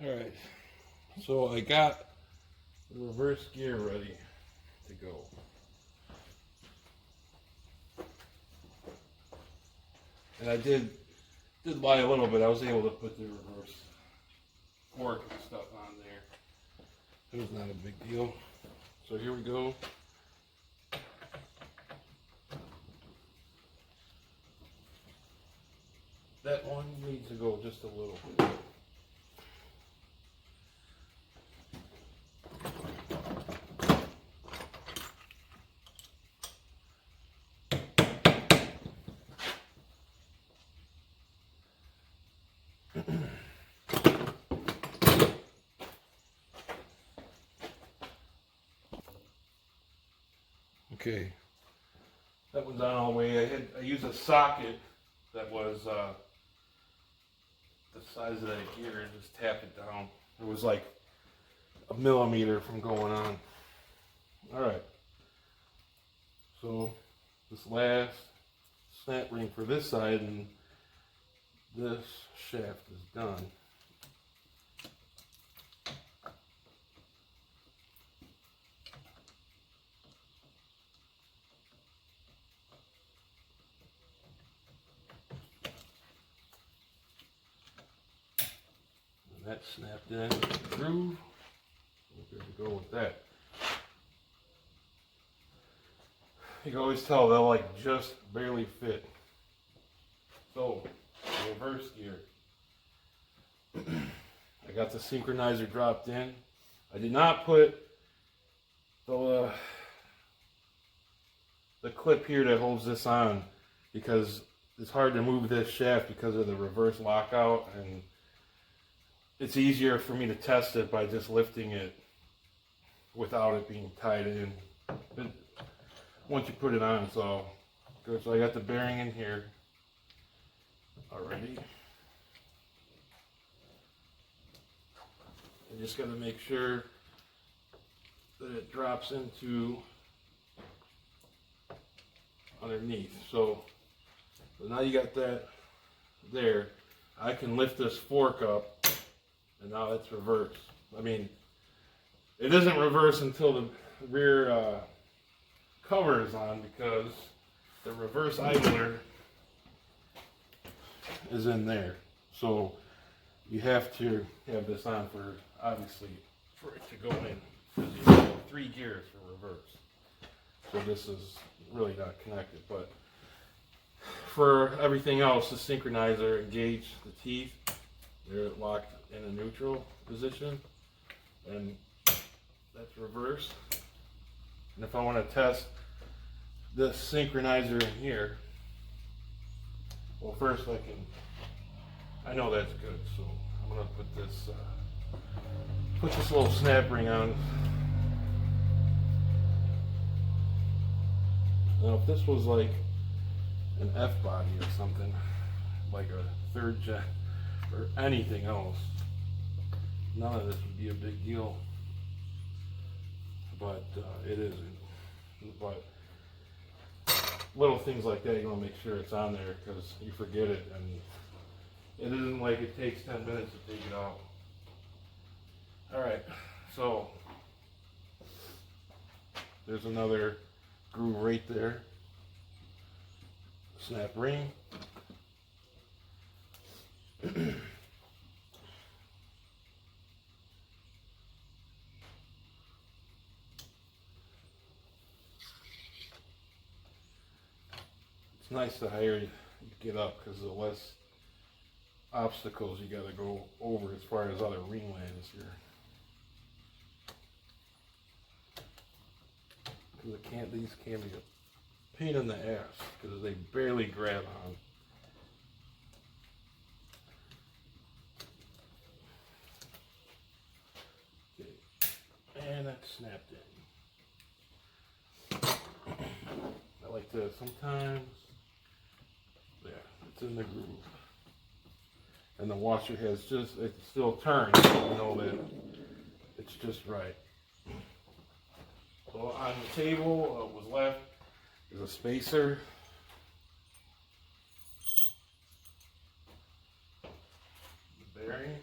Alright, so I got the reverse gear ready to go. And I did lie a little bit. I was able to put the reverse fork and stuff on there. It was not a big deal. So here we go. That one needs to go just a little bit. Okay, that one's on all the way. I used a socket that was the size of that gear and just tap it down. It was like a millimeter from going on. Alright, so this last snap ring for this side and this shaft is done. That snapped in through. We're good to go with that. You can always tell they'll like just barely fit. So, reverse gear. I got the synchronizer dropped in. I did not put the clip here that holds this on because it's hard to move this shaft because of the reverse lockout, and it's easier for me to test it by just lifting it without it being tied in. But once you put it on, it's all good. So I got the bearing in here already. I just got to make sure that it drops into underneath. So now you got that there. I can lift this fork up, and now it's reverse. I mean, it isn't reverse until the rear cover is on, because the reverse idler is in there. So you have to have this on for, obviously, for it to go in, because you have 3 gears for reverse. So this is really not connected, but for everything else, the synchronizer engaged the teeth. They're locked in a neutral position, and that's reverse. And if I want to test this synchronizer in here, well, first I know that's good, so I'm gonna put this little snap ring on. Now, if this was like an F body or something, like a 3rd gen or anything else, none of this would be a big deal. But it isn't. But little things like that, you want to make sure it's on there, because you forget it, and it isn't like it takes 10 minutes to take it out. Alright, so there's another groove right there. Snap ring. It's nice to hire you get up, because the less obstacles you got to go over as far as other ring lands here. Because these can be a pain in the ass, because they barely grab on. Okay. And that's snapped in. I like to sometimes. There, it's in the groove. And the washer has it still turns, so you know that it's just right. So on the table, what was left is a spacer. The bearing.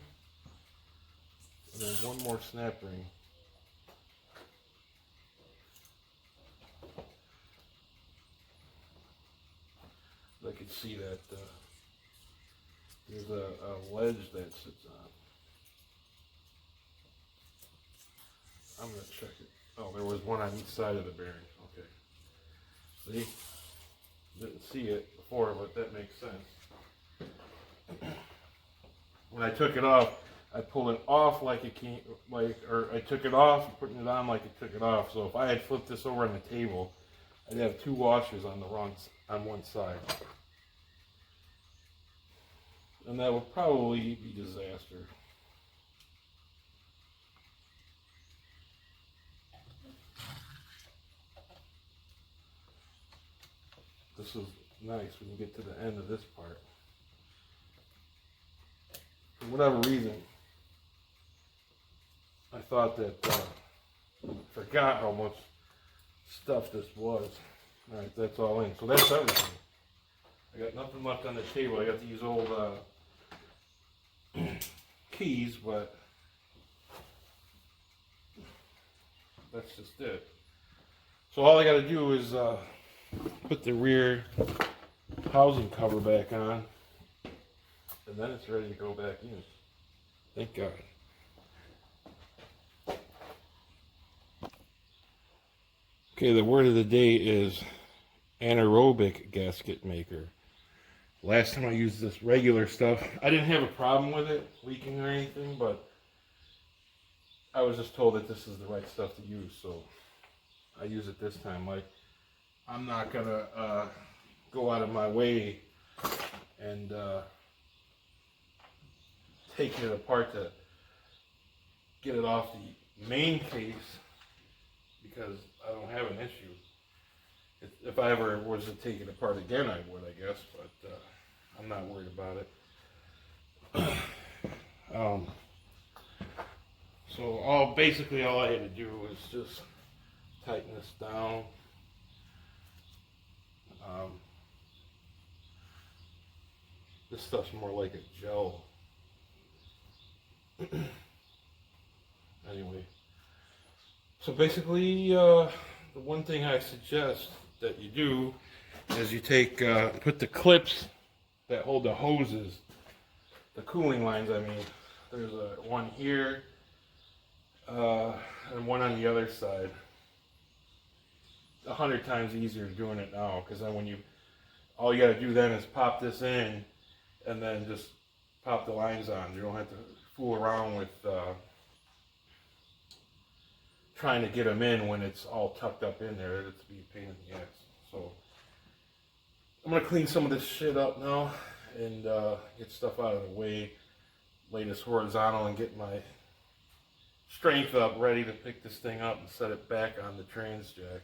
then one more snap ring. I can see that there's a ledge that sits on. I'm going to check it. Oh, there was one on each side of the bearing. Okay. See? Didn't see it before, but that makes sense. When I took it off, I pulled it off like it came, or I took it off, putting it on like it took it off. So if I had flipped this over on the table, I'd have two washers on on one side. And that would probably be disaster. This is nice when you get to the end of this part. For whatever reason, I thought that, forgot how much stuff this was. Alright, that's all in. So that's everything. I got nothing left on the table. I got these old keys, but that's just it. So all I got to do is put the rear housing cover back on, and then it's ready to go back in. Thank God. Okay, the word of the day is anaerobic gasket maker. Last time I used this regular stuff, I didn't have a problem with it leaking or anything, but I was just told that this is the right stuff to use, so I use it this time. Like, I'm not gonna go out of my way and take it apart to get it off the main case, because I don't have an issue. If I ever was to take it apart again, I would, I guess, but I'm not worried about it. So basically all I had to do was just tighten this down. This stuff's more like a gel. Anyway, so basically the one thing I suggest that you do is you take, put the clips that hold the hoses, the cooling lines, I mean, there's one here and one on the other side. 100 times easier doing it now, because then all you got to do then is pop this in and then just pop the lines on. You don't have to fool around with trying to get them in when it's all tucked up in there. It'd be a pain in the ass. So I'm gonna clean some of this shit up now and get stuff out of the way, lay this horizontal and get my strength up, ready to pick this thing up and set it back on the trans jack.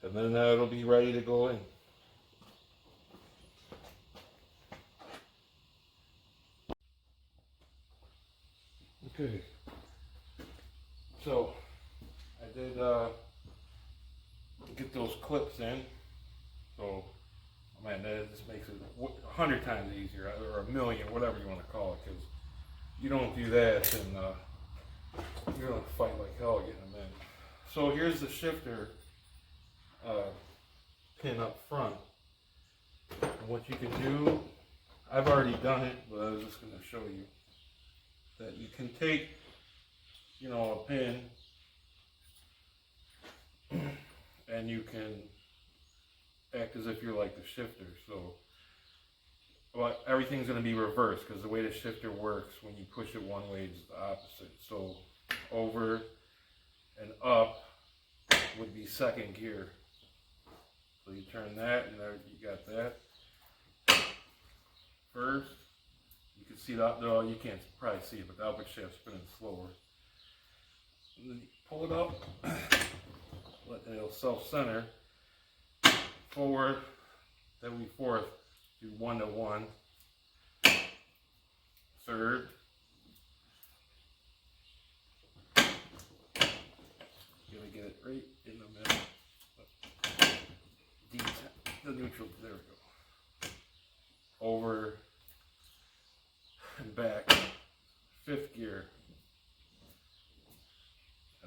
And then it'll be ready to go in. Okay. So I did get those clips in. So, man, that just makes it 100 times easier, or a million, whatever you want to call it, because you don't do that, and you're going to fight like hell getting them in. So here's the shifter pin up front. And what you can do, I've already done it, but I was just going to show you that you can take, you know, a pin and you can act as if you're like the shifter. So, but everything's going to be reversed, because the way the shifter works, when you push it one way, it's the opposite. So over and up would be second gear. So you turn that, and there you got that. First, you can see that, no, you can't probably see it, but the output shaft's spinning slower. And then you pull it up, it'll self-center. Forward, then we fourth, do 1 to 1. Third. Gonna get it right in the middle. The neutral, there we go. Over and back. Fifth gear.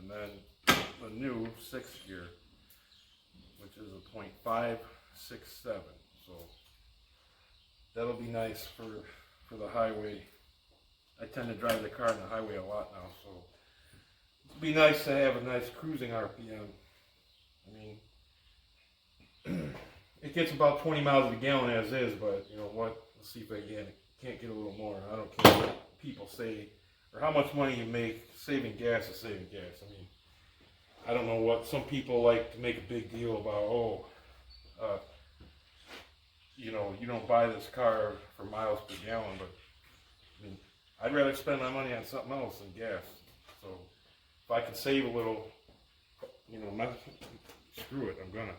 and then the new 6th gear, which is a .567. So that'll be nice for the highway. I tend to drive the car on the highway a lot now, so it'd be nice to have a nice cruising RPM. I mean, it gets about 20 miles a gallon as is, but you know what? Let's see if I can't get a little more. I don't care what people say or how much money you make. Saving gas is saving gas. I mean, I don't know what some people like to make a big deal about. You know, you don't buy this car for miles per gallon, but I mean, I'd rather spend my money on something else than gas. So if I can save a little, you know, screw it, I'm gonna.